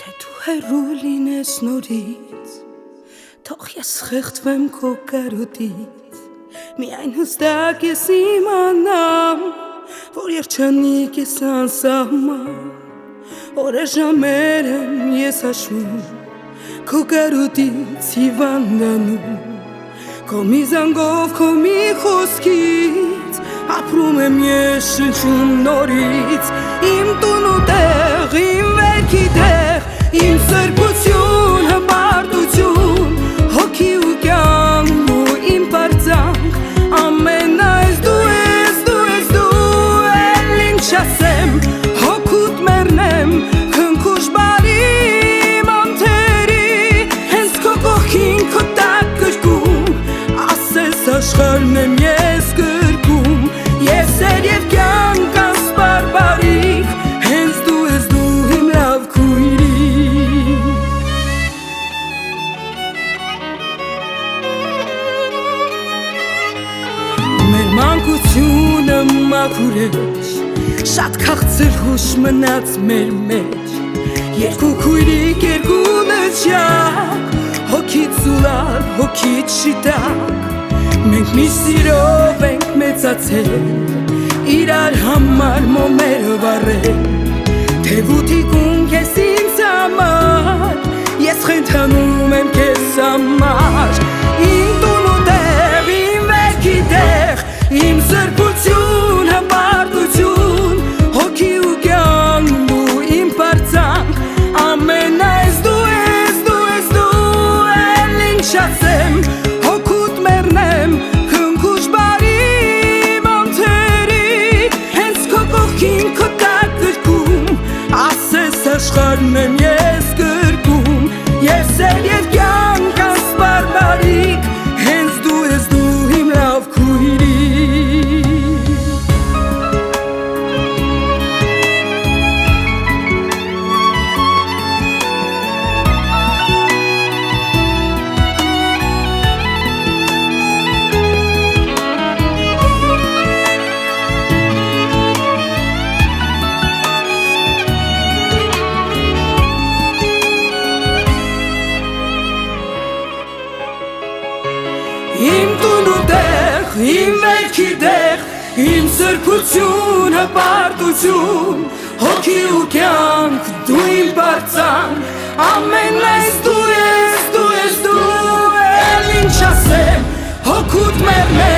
Դու հեռու լինես նորից, թող ես խեղդվեմ քո կարոտից, միայն հստակ ես իմանամ, որ երջանիկ ես անսահման, օրեր ժամեր եմ ես հաշվում, քո կարոտից հիվանդանում, քո մի զանգով, քո մի խոսքից, ապրում եմ ես շնչում նորից, իմ տուն ու տեղ, իմ վերքի տեղ, իմ սրբություն, հպարտություն, հոգի ու կյանք ու իմ պարծանք, ամեն այս դու ես, դու ես դու, էլ ինչ ասեմ, հոգուտ մեռնեմ, քնքուշ բարի իմ անթերի, հենց քո կողքին քո տակ կրկում, ասես աշխարհն եմ ես կրկում, ես էլ և կյանք անսպար բարիք, հենց դու ես դու իմ լավ քույրիկ։ Մեր մանկությունը մաքուր էր, շատ քաղցր հուշ մնաց մեր մեջ, երկու քույրիկ, երկու նչակ, հոգից ուլար, հոգից շիտակ, մենք մի սիրով ենք մեծացել, իրար համար մոմեր վառել, թևութիկում քեզ ինձ համար, ես խենթանում եմ քեզ համար, իմ տուն ու տեղ, իմ վերքի տեղ, իմ սրբություն, հպարտություն, հոգի ու կյանք ու իմ պարծանք, ամեն այս դու ես, դու ես դու, էլ ինչ ասեմ, հոգուտ մեռնեմ, քնքուշ բարի իմ անթերի, հենց քո կողքին քո տակ կրկում, ասես աշխարհն եմ ես կրկում, ես էլ և կյանք անսպար բարիք, հենց դու ես դու իմ լավ քույրիկ։ Իմ տուն ու տեղ, իմ վերքի տեղ, իմ սրբություն, հպարտություն, հոգի ու կյանք, դու իմ պարծանք, ամեն այս դու ես, դու ես դու, էլ ինչ ասեմ, հոգուտ մեռնեմ,